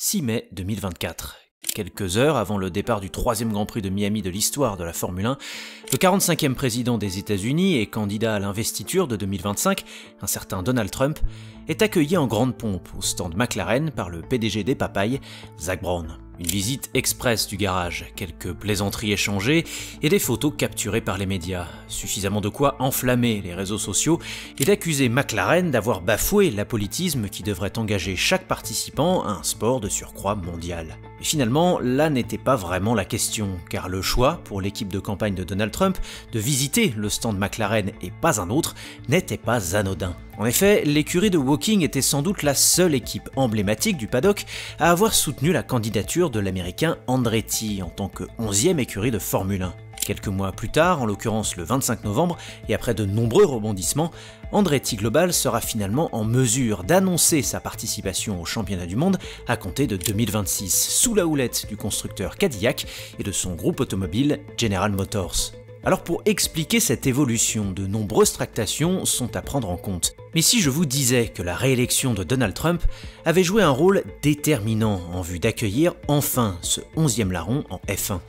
6 mai 2024. Quelques heures avant le départ du troisième Grand Prix de Miami de l'histoire de la Formule 1, le 45e président des États-Unis et candidat à l'investiture de 2025, un certain Donald Trump, est accueilli en grande pompe au stand McLaren par le PDG des Papayes, Zak Brown. Une visite express du garage, quelques plaisanteries échangées et des photos capturées par les médias. Suffisamment de quoi enflammer les réseaux sociaux et d'accuser McLaren d'avoir bafoué l'apolitisme qui devrait engager chaque participant à un sport de surcroît mondial. Mais finalement, là n'était pas vraiment la question, car le choix pour l'équipe de campagne de Donald Trump de visiter le stand McLaren et pas un autre n'était pas anodin. En effet, l'écurie de Woking était sans doute la seule équipe emblématique du paddock à avoir soutenu la candidature de l'américain Andretti en tant que 11e écurie de Formule 1. Quelques mois plus tard, en l'occurrence le 25 novembre, et après de nombreux rebondissements, Andretti Global sera finalement en mesure d'annoncer sa participation au championnat du monde à compter de 2026, sous la houlette du constructeur Cadillac et de son groupe automobile General Motors. Alors pour expliquer cette évolution, de nombreuses tractations sont à prendre en compte. Mais si je vous disais que la réélection de Donald Trump avait joué un rôle déterminant en vue d'accueillir enfin ce 11e larron en F1.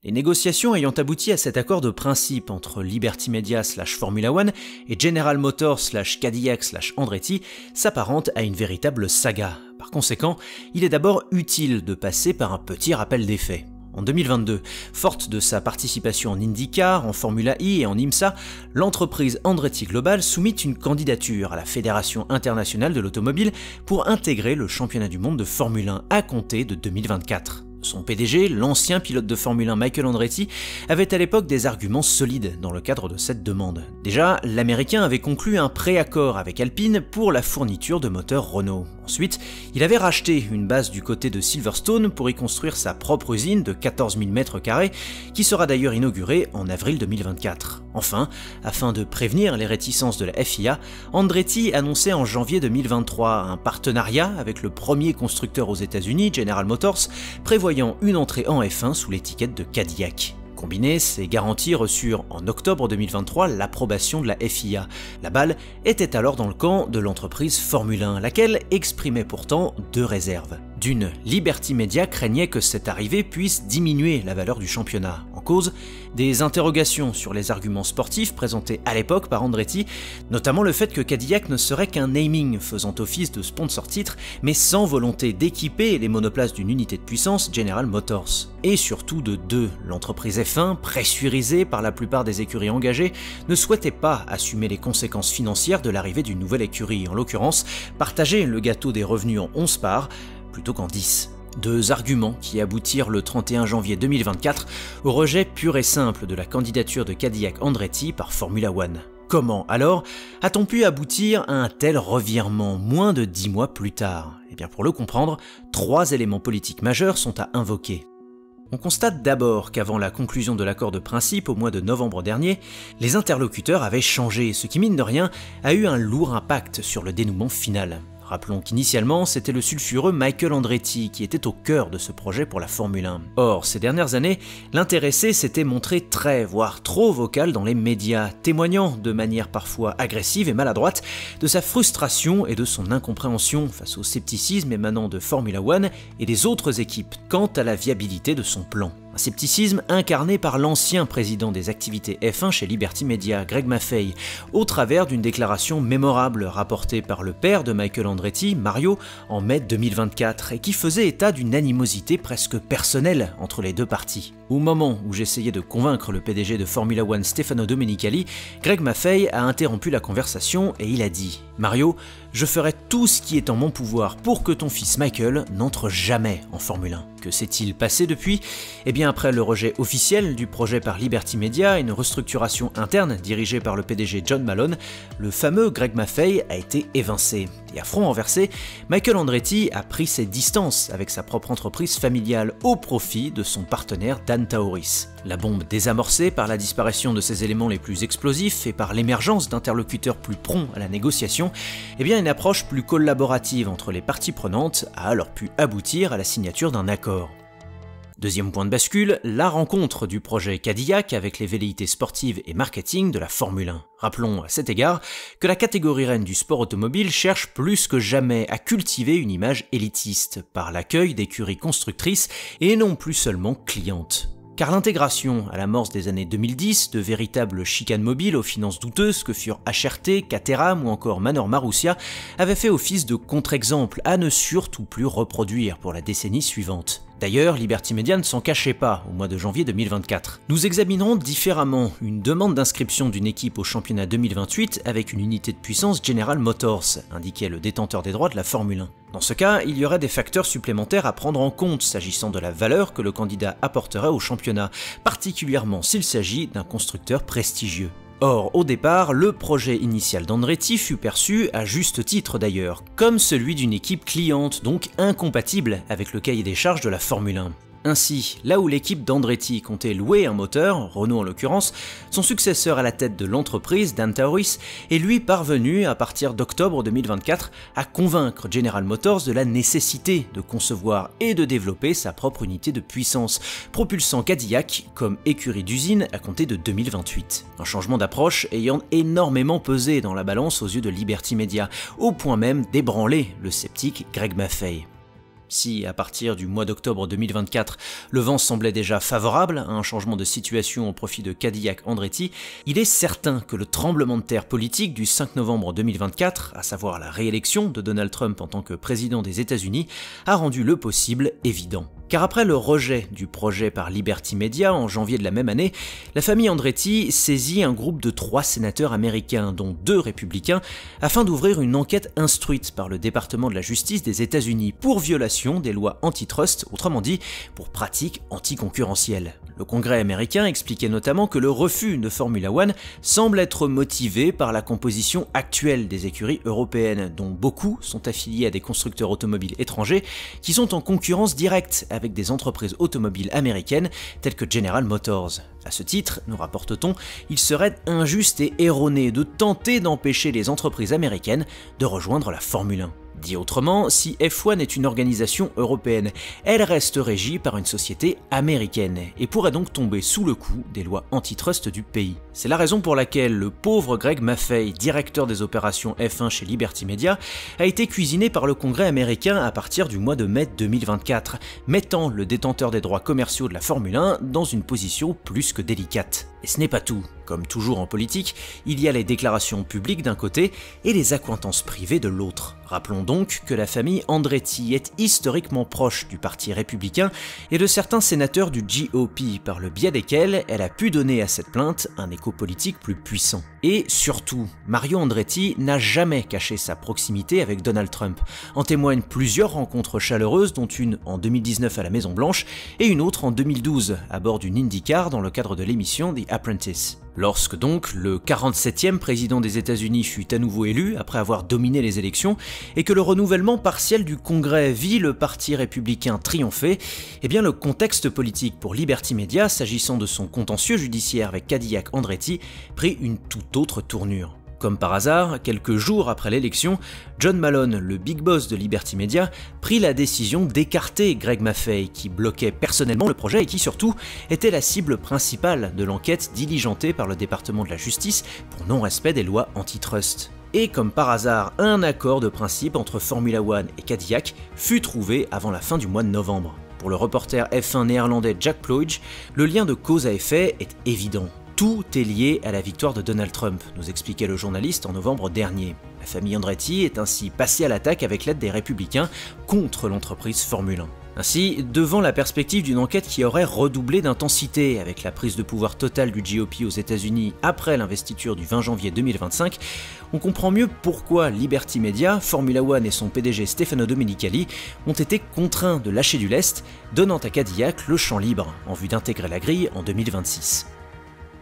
Les négociations ayant abouti à cet accord de principe entre Liberty Media /Formula One et General Motors /Cadillac /Andretti s'apparentent à une véritable saga. Par conséquent, il est d'abord utile de passer par un petit rappel des faits. En 2022, forte de sa participation en IndyCar, en Formula E et en IMSA, l'entreprise Andretti Global soumit une candidature à la Fédération internationale de l'automobile pour intégrer le championnat du monde de Formule 1 à compter de 2024. Son PDG, l'ancien pilote de Formule 1 Michael Andretti, avait à l'époque des arguments solides dans le cadre de cette demande. Déjà, l'Américain avait conclu un préaccord avec Alpine pour la fourniture de moteurs Renault. Ensuite, il avait racheté une base du côté de Silverstone pour y construire sa propre usine de 14 000 m², qui sera d'ailleurs inaugurée en avril 2024. Enfin, afin de prévenir les réticences de la FIA, Andretti annonçait en janvier 2023 un partenariat avec le premier constructeur aux États-Unis, General Motors, prévoyant une entrée en F1 sous l'étiquette de Cadillac. Combinées, ces garanties reçurent en octobre 2023 l'approbation de la FIA. La balle était alors dans le camp de l'entreprise Formule 1, laquelle exprimait pourtant deux réserves. D'une, Liberty Media craignait que cette arrivée puisse diminuer la valeur du championnat. En cause, des interrogations sur les arguments sportifs présentés à l'époque par Andretti, notamment le fait que Cadillac ne serait qu'un naming faisant office de sponsor-titre, mais sans volonté d'équiper les monoplaces d'une unité de puissance General Motors. Et surtout de deux, l'entreprise F1, pressurisée par la plupart des écuries engagées, ne souhaitait pas assumer les conséquences financières de l'arrivée d'une nouvelle écurie, en l'occurrence partager le gâteau des revenus en 11 parts, plutôt qu'en 10. Deux arguments qui aboutirent le 31 janvier 2024 au rejet pur et simple de la candidature de Cadillac Andretti par Formula One. Comment alors a-t-on pu aboutir à un tel revirement moins de 10 mois plus tard? Eh bien pour le comprendre, trois éléments politiques majeurs sont à invoquer. On constate d'abord qu'avant la conclusion de l'accord de principe au mois de novembre dernier, les interlocuteurs avaient changé, ce qui mine de rien a eu un lourd impact sur le dénouement final. Rappelons qu'initialement, c'était le sulfureux Michael Andretti qui était au cœur de ce projet pour la Formule 1. Or, ces dernières années, l'intéressé s'était montré très, voire trop vocal dans les médias, témoignant de manière parfois agressive et maladroite de sa frustration et de son incompréhension face au scepticisme émanant de Formula One et des autres équipes quant à la viabilité de son plan. Un scepticisme incarné par l'ancien président des activités F1 chez Liberty Media, Greg Maffei, au travers d'une déclaration mémorable rapportée par le père de Michael Andretti, Mario, en mai 2024, et qui faisait état d'une animosité presque personnelle entre les deux parties. Au moment où j'essayais de convaincre le PDG de Formula One Stefano Domenicali, Greg Maffei a interrompu la conversation et il a dit « Mario, je ferai tout ce qui est en mon pouvoir pour que ton fils Michael n'entre jamais en Formule 1. » Que s'est-il passé depuis? Eh bien après le rejet officiel du projet par Liberty Media et une restructuration interne dirigée par le PDG John Malone, le fameux Greg Maffei a été évincé. Et à front renversé, Michael Andretti a pris ses distances avec sa propre entreprise familiale au profit de son partenaire Dan Taoris. La bombe désamorcée par la disparition de ses éléments les plus explosifs et par l'émergence d'interlocuteurs plus prompts à la négociation, eh bien une approche plus collaborative entre les parties prenantes a alors pu aboutir à la signature d'un accord. Deuxième point de bascule, la rencontre du projet Cadillac avec les velléités sportives et marketing de la Formule 1. Rappelons à cet égard que la catégorie reine du sport automobile cherche plus que jamais à cultiver une image élitiste par l'accueil d'écuries constructrices et non plus seulement clientes. Car l'intégration à l'amorce des années 2010 de véritables chicanes mobiles aux finances douteuses que furent HRT, Caterham ou encore Manor Marussia avait fait office de contre-exemple à ne surtout plus reproduire pour la décennie suivante. D'ailleurs, Liberty Media ne s'en cachait pas au mois de janvier 2024. Nous examinerons différemment une demande d'inscription d'une équipe au championnat 2028 avec une unité de puissance General Motors, indiquait le détenteur des droits de la Formule 1. Dans ce cas, il y aurait des facteurs supplémentaires à prendre en compte s'agissant de la valeur que le candidat apporterait au championnat, particulièrement s'il s'agit d'un constructeur prestigieux. Or, au départ, le projet initial d'Andretti fut perçu, à juste titre d'ailleurs, comme celui d'une équipe cliente, donc incompatible avec le cahier des charges de la Formule 1. Ainsi, là où l'équipe d'Andretti comptait louer un moteur, Renault en l'occurrence, son successeur à la tête de l'entreprise, Dan Tauris, est lui parvenu, à partir d'octobre 2024, à convaincre General Motors de la nécessité de concevoir et de développer sa propre unité de puissance, propulsant Cadillac comme écurie d'usine à compter de 2028. Un changement d'approche ayant énormément pesé dans la balance aux yeux de Liberty Media, au point même d'ébranler le sceptique Greg Maffei. Si, à partir du mois d'octobre 2024, le vent semblait déjà favorable à un changement de situation au profit de Cadillac-Andretti, il est certain que le tremblement de terre politique du 5 novembre 2024, à savoir la réélection de Donald Trump en tant que président des États-Unis, a rendu le possible évident. Car après le rejet du projet par Liberty Media en janvier de la même année, la famille Andretti saisit un groupe de 3 sénateurs américains, dont 2 républicains, afin d'ouvrir une enquête instruite par le département de la justice des États-Unis pour violation des lois antitrust, autrement dit pour pratiques anticoncurrentielles. Le Congrès américain expliquait notamment que le refus de Formula One semble être motivé par la composition actuelle des écuries européennes, dont beaucoup sont affiliés à des constructeurs automobiles étrangers qui sont en concurrence directe avec des entreprises automobiles américaines telles que General Motors. À ce titre, nous rapporte-t-on, il serait injuste et erroné de tenter d'empêcher les entreprises américaines de rejoindre la Formule 1. Dit autrement, si F1 est une organisation européenne, elle reste régie par une société américaine et pourrait donc tomber sous le coup des lois antitrust du pays. C'est la raison pour laquelle le pauvre Greg Maffei, directeur des opérations F1 chez Liberty Media, a été cuisiné par le Congrès américain à partir du mois de mai 2024, mettant le détenteur des droits commerciaux de la Formule 1 dans une position plus que délicate. Et ce n'est pas tout. Comme toujours en politique, il y a les déclarations publiques d'un côté et les accointances privées de l'autre. Rappelons donc que la famille Andretti est historiquement proche du parti républicain et de certains sénateurs du GOP, par le biais desquels elle a pu donner à cette plainte un écho politique plus puissant. Et surtout, Mario Andretti n'a jamais caché sa proximité avec Donald Trump. En témoignent plusieurs rencontres chaleureuses, dont une en 2019 à la Maison Blanche et une autre en 2012 à bord d'une IndyCar dans le cadre de l'émission The Apprentice. Lorsque donc le 47e président des États-Unis fut à nouveau élu après avoir dominé les élections et que le renouvellement partiel du Congrès vit le parti républicain triompher, eh bien le contexte politique pour Liberty Media, s'agissant de son contentieux judiciaire avec Cadillac-Andretti, prit une toute autre tournure. Comme par hasard, quelques jours après l'élection, John Malone, le big boss de Liberty Media, prit la décision d'écarter Greg Maffei, qui bloquait personnellement le projet et qui surtout était la cible principale de l'enquête diligentée par le département de la justice pour non-respect des lois antitrust. Et comme par hasard, un accord de principe entre Formula One et Cadillac fut trouvé avant la fin du mois de novembre. Pour le reporter F1 néerlandais Jack Ploege, le lien de cause à effet est évident. Tout est lié à la victoire de Donald Trump, nous expliquait le journaliste en novembre dernier. La famille Andretti est ainsi passée à l'attaque avec l'aide des républicains contre l'entreprise Formule 1. Ainsi, devant la perspective d'une enquête qui aurait redoublé d'intensité avec la prise de pouvoir totale du GOP aux États-Unis après l'investiture du 20 janvier 2025, on comprend mieux pourquoi Liberty Media, Formula One et son PDG Stefano Domenicali ont été contraints de lâcher du lest, donnant à Cadillac le champ libre en vue d'intégrer la grille en 2026.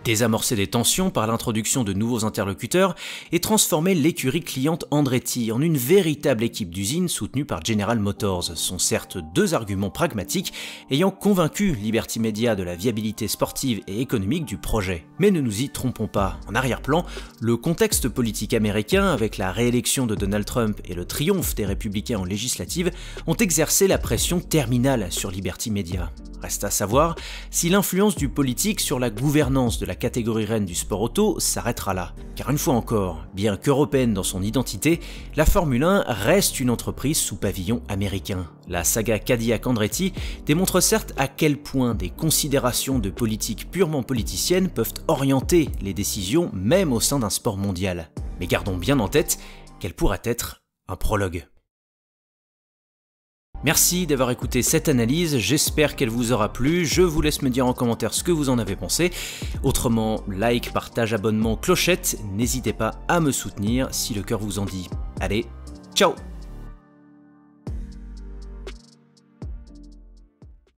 désamorcer des tensions par l'introduction de nouveaux interlocuteurs et transformer l'écurie cliente Andretti en une véritable équipe d'usine soutenue par General Motors sont certes deux arguments pragmatiques ayant convaincu Liberty Media de la viabilité sportive et économique du projet. Mais ne nous y trompons pas, en arrière-plan, le contexte politique américain avec la réélection de Donald Trump et le triomphe des républicains en législative ont exercé la pression terminale sur Liberty Media. Reste à savoir si l'influence du politique sur la gouvernance de la catégorie reine du sport auto s'arrêtera là. Car une fois encore, bien qu'européenne dans son identité, la Formule 1 reste une entreprise sous pavillon américain. La saga Cadillac-Andretti démontre certes à quel point des considérations de politique purement politicienne peuvent orienter les décisions même au sein d'un sport mondial. Mais gardons bien en tête qu'elle pourrait être un prologue. Merci d'avoir écouté cette analyse, j'espère qu'elle vous aura plu, je vous laisse me dire en commentaire ce que vous en avez pensé. Autrement, like, partage, abonnement, clochette, n'hésitez pas à me soutenir si le cœur vous en dit. Allez, ciao!